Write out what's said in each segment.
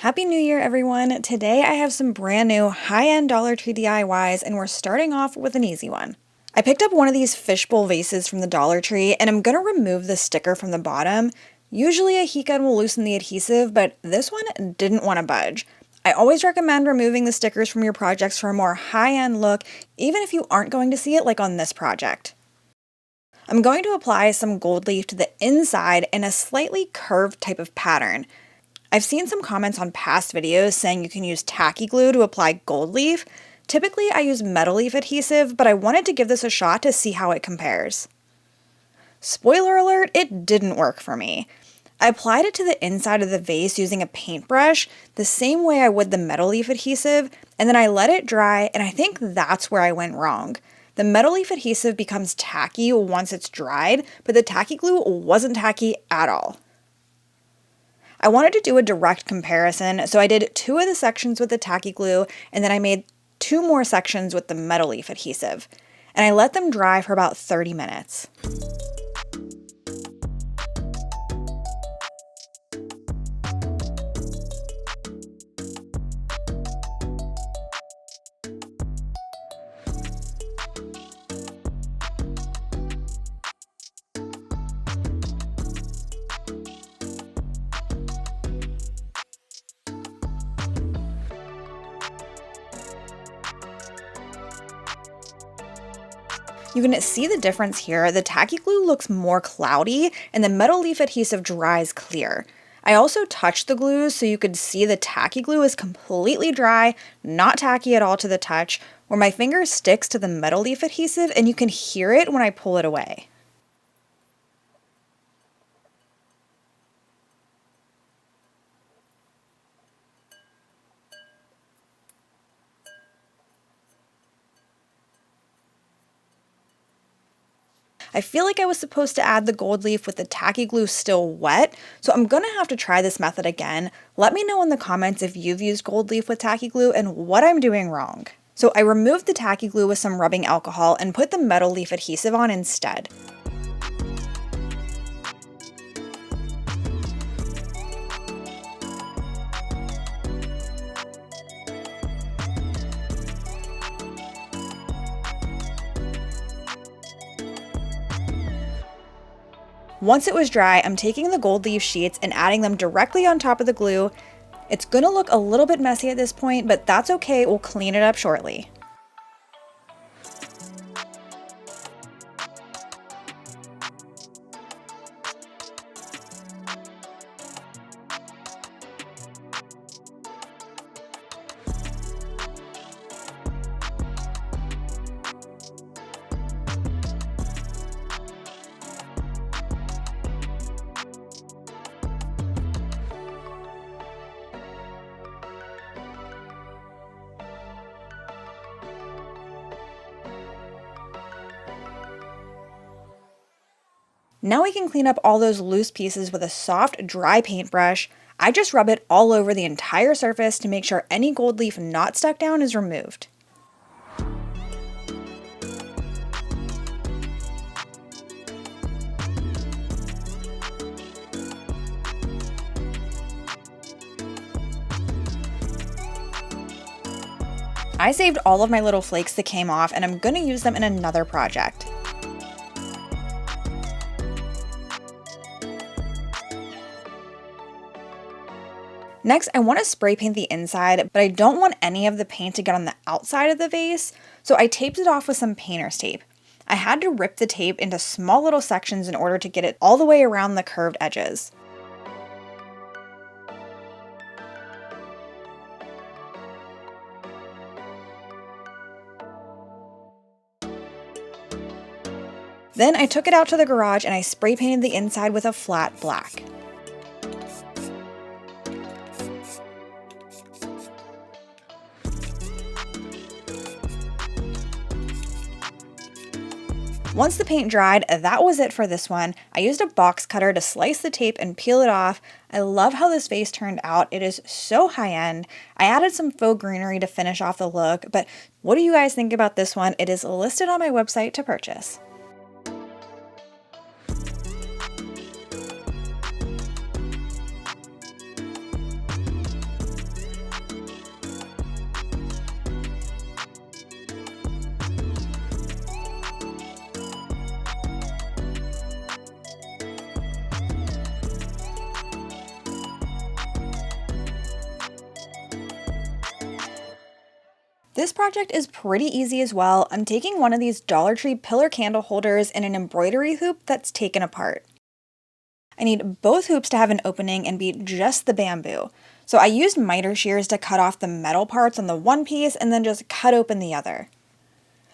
Happy New Year, everyone! Today I have some brand new high-end Dollar Tree DIYs, and we're starting off with an easy one. I picked up one of these fishbowl vases from the Dollar Tree, and I'm gonna remove the sticker from the bottom. Usually a heat gun will loosen the adhesive, but this one didn't want to budge. I always recommend removing the stickers from your projects for a more high-end look, even if you aren't going to see it like on this project. I'm going to apply some gold leaf to the inside in a slightly curved type of pattern. I've seen some comments on past videos saying you can use tacky glue to apply gold leaf. Typically I use metal leaf adhesive, but I wanted to give this a shot to see how it compares. Spoiler alert, it didn't work for me. I applied it to the inside of the vase using a paintbrush, the same way I would the metal leaf adhesive, and then I let it dry, and I think that's where I went wrong. The metal leaf adhesive becomes tacky once it's dried, but the tacky glue wasn't tacky at all. I wanted to do a direct comparison, so I did 2 of the sections with the tacky glue, and then I made 2 more sections with the metal leaf adhesive. And I let them dry for about 30 minutes. You can see the difference here. The tacky glue looks more cloudy and the metal leaf adhesive dries clear. I also touched the glue so you could see the tacky glue is completely dry, not tacky at all to the touch, where my finger sticks to the metal leaf adhesive and you can hear it when I pull it away. I feel like I was supposed to add the gold leaf with the tacky glue still wet, so I'm gonna have to try this method again. Let me know in the comments if you've used gold leaf with tacky glue and what I'm doing wrong. So I removed the tacky glue with some rubbing alcohol and put the metal leaf adhesive on instead. Once it was dry, I'm taking the gold leaf sheets and adding them directly on top of the glue. It's gonna look a little bit messy at this point, but that's okay, we'll clean it up shortly. Now we can clean up all those loose pieces with a soft, dry paintbrush. I just rub it all over the entire surface to make sure any gold leaf not stuck down is removed. I saved all of my little flakes that came off, and I'm gonna use them in another project. Next, I want to spray paint the inside, but I don't want any of the paint to get on the outside of the vase, so I taped it off with some painter's tape. I had to rip the tape into small little sections in order to get it all the way around the curved edges. Then I took it out to the garage and I spray painted the inside with a flat black. Once the paint dried, that was it for this one. I used a box cutter to slice the tape and peel it off. I love how this vase turned out. It is so high-end. I added some faux greenery to finish off the look, but what do you guys think about this one? It is listed on my website to purchase. This project is pretty easy as well. I'm taking one of these Dollar Tree pillar candle holders and an embroidery hoop that's taken apart. I need both hoops to have an opening and be just the bamboo. So I used miter shears to cut off the metal parts on the one piece and then just cut open the other.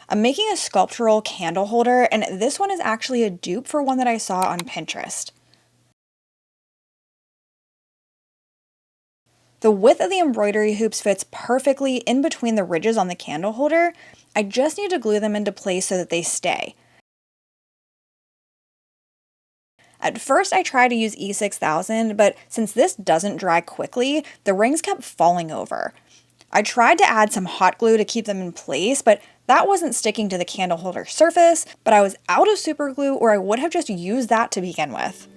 I'm making a sculptural candle holder, and this one is actually a dupe for one that I saw on Pinterest. The width of the embroidery hoops fits perfectly in between the ridges on the candle holder. I just need to glue them into place so that they stay. At first I tried to use E6000, but since this doesn't dry quickly, the rings kept falling over. I tried to add some hot glue to keep them in place, but that wasn't sticking to the candle holder surface, but I was out of super glue, or I would have just used that to begin with.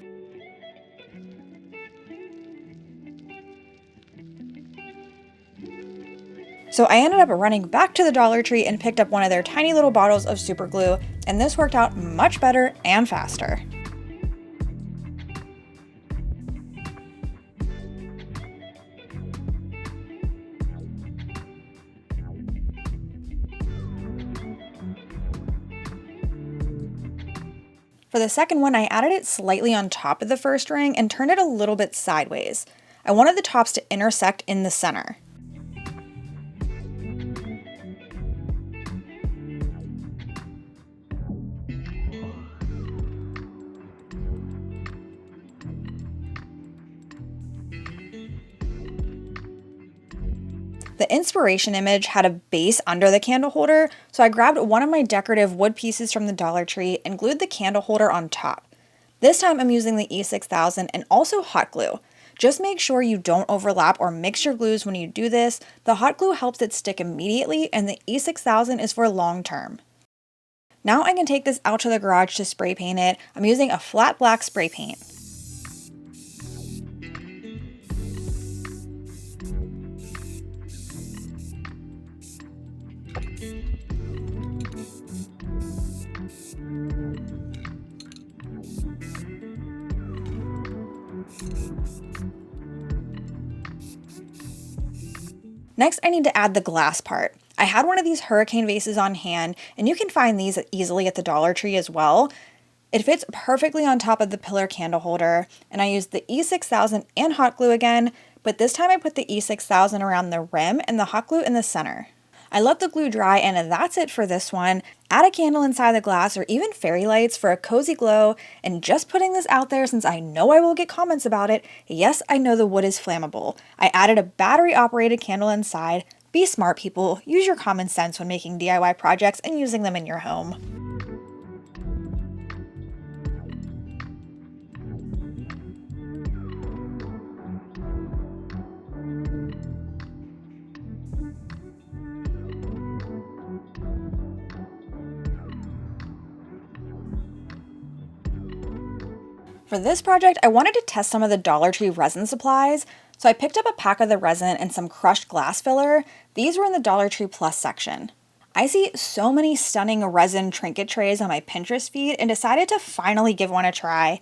So I ended up running back to the Dollar Tree and picked up one of their tiny little bottles of super glue, and this worked out much better and faster. For the second one, I added it slightly on top of the first ring and turned it a little bit sideways. I wanted the tops to intersect in the center. The inspiration image had a base under the candle holder, so I grabbed one of my decorative wood pieces from the Dollar Tree and glued the candle holder on top. This time I'm using the E6000 and also hot glue. Just make sure you don't overlap or mix your glues when you do this. The hot glue helps it stick immediately, and the E6000 is for long term. Now I can take this out to the garage to spray paint it. I'm using a flat black spray paint. Next, I need to add the glass part. I had one of these hurricane vases on hand, and you can find these easily at the Dollar Tree as well. It fits perfectly on top of the pillar candle holder, and I used the E6000 and hot glue again, but this time I put the E6000 around the rim and the hot glue in the center. I let the glue dry, and that's it for this one. Add a candle inside the glass or even fairy lights for a cozy glow, and just putting this out there since I know I will get comments about it. Yes, I know the wood is flammable. I added a battery-operated candle inside. Be smart, people. Use your common sense when making DIY projects and using them in your home. For this project, I wanted to test some of the Dollar Tree resin supplies, so I picked up a pack of the resin and some crushed glass filler. These were in the Dollar Tree Plus section. I see so many stunning resin trinket trays on my Pinterest feed and decided to finally give one a try.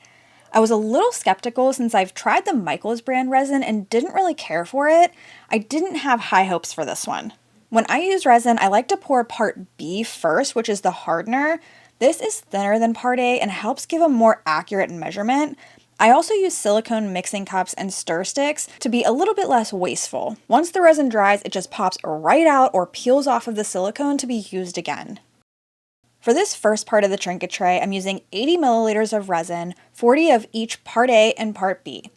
I was a little skeptical since I've tried the Michaels brand resin and didn't really care for it. I didn't have high hopes for this one. When I use resin, I like to pour part B first, which is the hardener. This is thinner than part A and helps give a more accurate measurement. I also use silicone mixing cups and stir sticks to be a little bit less wasteful. Once the resin dries, it just pops right out or peels off of the silicone to be used again. For this first part of the trinket tray, I'm using 80 milliliters of resin, 40 of each part A and part B.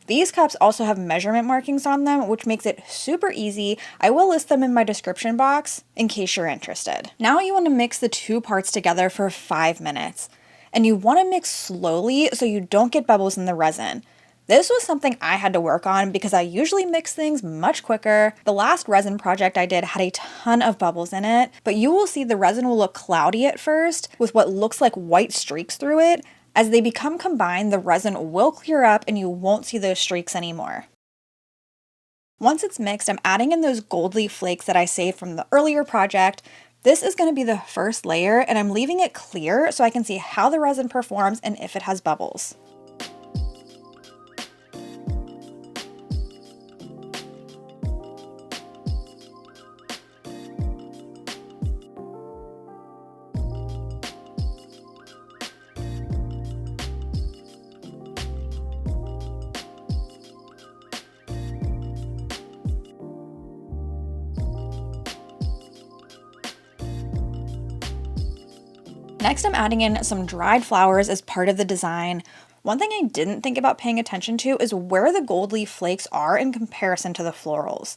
These cups also have measurement markings on them, which makes it super easy. I will list them in my description box in case you're interested. Now you want to mix the two parts together for 5 minutes. And you want to mix slowly so you don't get bubbles in the resin. This was something I had to work on because I usually mix things much quicker. The last resin project I did had a ton of bubbles in it, but you will see the resin will look cloudy at first with what looks like white streaks through it. As they become combined, the resin will clear up and you won't see those streaks anymore. Once it's mixed, I'm adding in those gold leaf flakes that I saved from the earlier project. This is going to be the first layer, and I'm leaving it clear so I can see how the resin performs and if it has bubbles. Next, I'm adding in some dried flowers as part of the design. One thing I didn't think about paying attention to is where the gold leaf flakes are in comparison to the florals.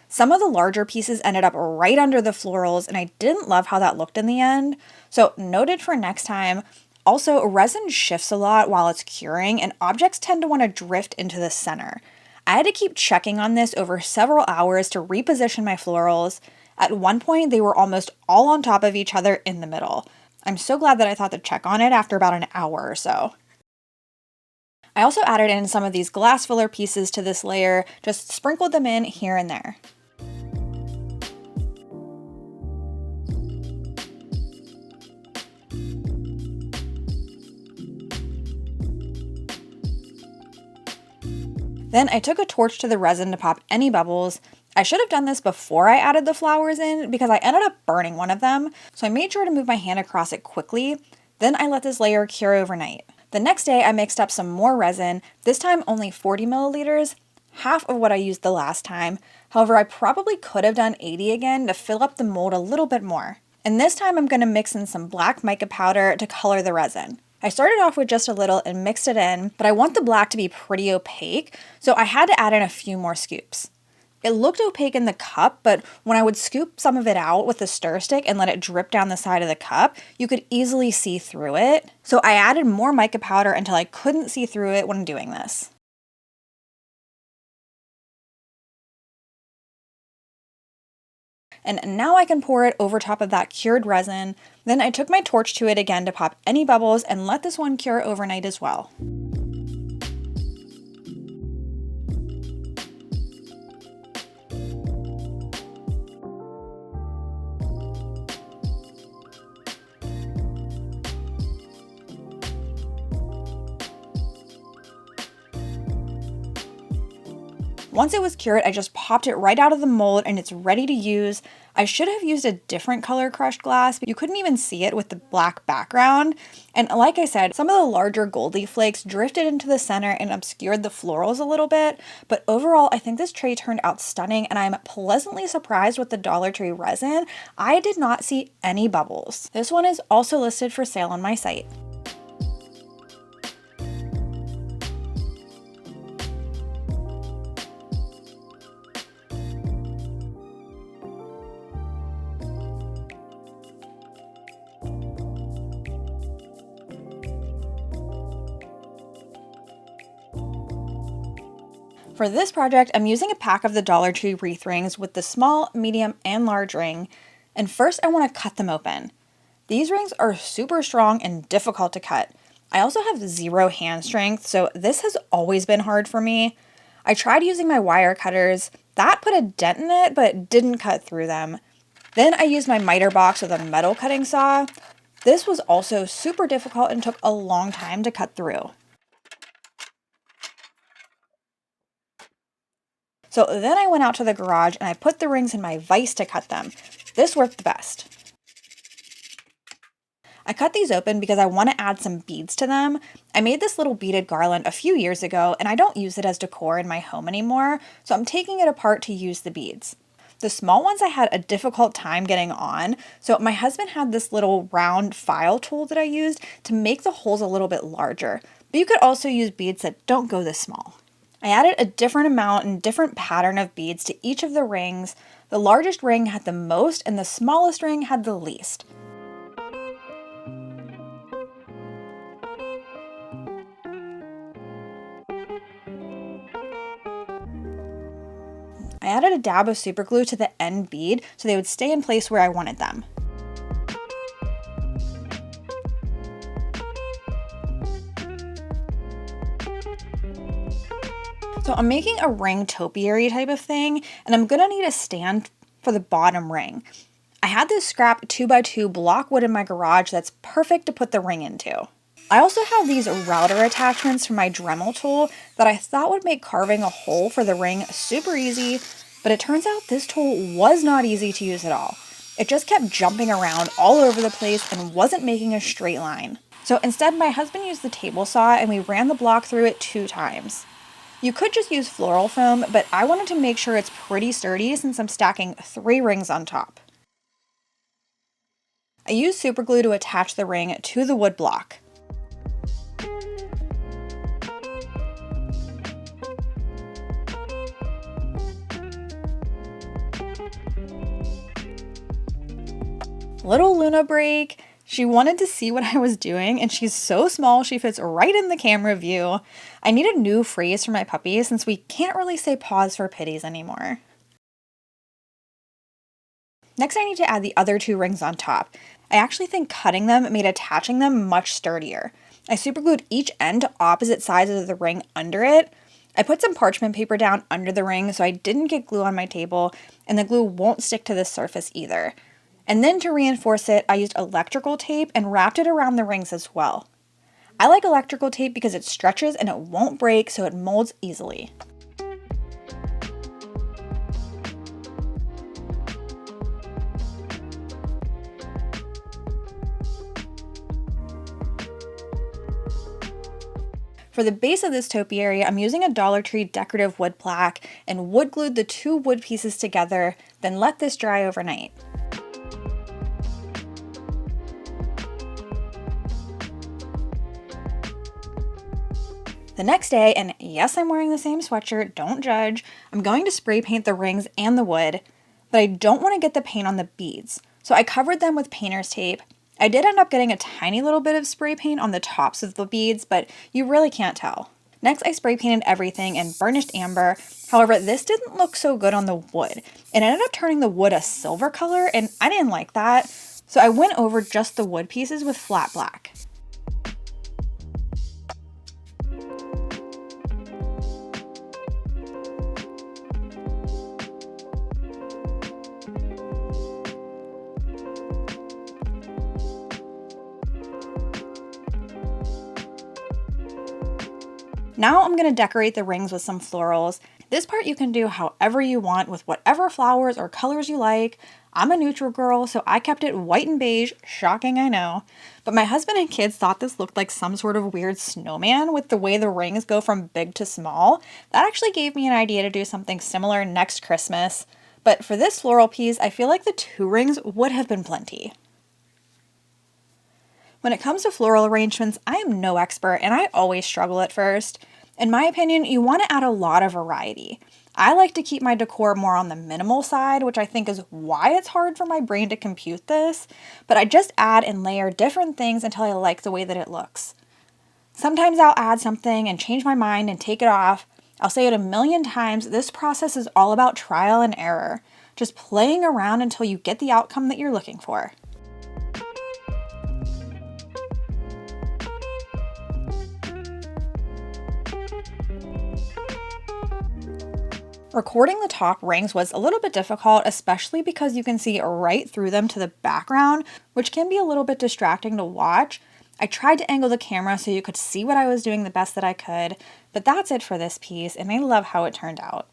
Some of the larger pieces ended up right under the florals, and I didn't love how that looked in the end. So noted for next time. Also, resin shifts a lot while it's curing, and objects tend to want to drift into the center. I had to keep checking on this over several hours to reposition my florals. At one point, they were almost all on top of each other in the middle. I'm so glad that I thought to check on it after about an hour or so. I also added in some of these glass filler pieces to this layer, just sprinkled them in here and there. Then I took a torch to the resin to pop any bubbles. I should have done this before I added the flowers in because I ended up burning one of them, so I made sure to move my hand across it quickly. Then I let this layer cure overnight. The next day I mixed up some more resin, this time only 40 milliliters, half of what I used the last time. However, I probably could have done 80 again to fill up the mold a little bit more. And this time I'm going to mix in some black mica powder to color the resin. I started off with just a little and mixed it in, but I want the black to be pretty opaque, so I had to add in a few more scoops. It looked opaque in the cup, but when I would scoop some of it out with a stir stick and let it drip down the side of the cup, you could easily see through it. So I added more mica powder until I couldn't see through it when doing this. And now I can pour it over top of that cured resin. Then I took my torch to it again to pop any bubbles and let this one cure overnight as well. Once it was cured, I just popped it right out of the mold and it's ready to use. I should have used a different color crushed glass, but you couldn't even see it with the black background. And like I said, some of the larger gold leaf flakes drifted into the center and obscured the florals a little bit. But overall, I think this tray turned out stunning and I'm pleasantly surprised with the Dollar Tree resin. I did not see any bubbles. This one is also listed for sale on my site. For this project, I'm using a pack of the Dollar Tree wreath rings with the small, medium, and large ring, and first I want to cut them open. These rings are super strong and difficult to cut. I also have zero hand strength, so this has always been hard for me. I tried using my wire cutters. That put a dent in it, but didn't cut through them. Then I used my miter box with a metal cutting saw. This was also super difficult and took a long time to cut through. So then I went out to the garage and I put the rings in my vise to cut them. This worked the best. I cut these open because I want to add some beads to them. I made this little beaded garland a few years ago and I don't use it as decor in my home anymore, so I'm taking it apart to use the beads. The small ones I had a difficult time getting on, so my husband had this little round file tool that I used to make the holes a little bit larger, but you could also use beads that don't go this small. I added a different amount and different pattern of beads to each of the rings. The largest ring had the most and the smallest ring had the least. I added a dab of super glue to the end bead so they would stay in place where I wanted them. So I'm making a ring topiary type of thing, and I'm gonna need a stand for the bottom ring. I had this scrap 2x2 block wood in my garage that's perfect to put the ring into. I also have these router attachments for my Dremel tool that I thought would make carving a hole for the ring super easy, but it turns out this tool was not easy to use at all. It just kept jumping around all over the place and wasn't making a straight line. So instead, my husband used the table saw and we ran the block through it 2 times. You could just use floral foam, but I wanted to make sure it's pretty sturdy since I'm stacking 3 rings on top. I used super glue to attach the ring to the wood block. Little Luna break. She wanted to see what I was doing, and she's so small she fits right in the camera view. I need a new phrase for my puppy since we can't really say pause for pitties anymore. Next, I need to add the other 2 rings on top. I actually think cutting them made attaching them much sturdier. I superglued each end to opposite sides of the ring under it. I put some parchment paper down under the ring so I didn't get glue on my table, and the glue won't stick to the surface either. And then to reinforce it, I used electrical tape and wrapped it around the rings as well. I like electrical tape because it stretches and it won't break, so it molds easily. For the base of this topiary, I'm using a Dollar Tree decorative wood plaque and wood glued the 2 wood pieces together, then let this dry overnight. The next day, and yes, I'm wearing the same sweatshirt, don't judge, I'm going to spray paint the rings and the wood, but I don't want to get the paint on the beads, so I covered them with painter's tape. I did end up getting a tiny little bit of spray paint on the tops of the beads, but you really can't tell. Next, I spray painted everything in burnished amber. However, this didn't look so good on the wood. It ended up turning the wood a silver color, and I didn't like that, so I went over just the wood pieces with flat black. Now I'm going to decorate the rings with some florals. This part you can do however you want with whatever flowers or colors you like. I'm a neutral girl, so I kept it white and beige. Shocking, I know. But my husband and kids thought this looked like some sort of weird snowman with the way the rings go from big to small. That actually gave me an idea to do something similar next Christmas. But for this floral piece, I feel like the 2 rings would have been plenty. When it comes to floral arrangements, I am no expert and I always struggle at first. In my opinion, you want to add a lot of variety. I like to keep my decor more on the minimal side, which I think is why it's hard for my brain to compute this, but I just add and layer different things until I like the way that it looks. Sometimes I'll add something and change my mind and take it off. I'll say it a million times, this process is all about trial and error, just playing around until you get the outcome that you're looking for. Recording the top rings was a little bit difficult, especially because you can see right through them to the background, which can be a little bit distracting to watch. I tried to angle the camera so you could see what I was doing the best that I could, but that's it for this piece, and I love how it turned out.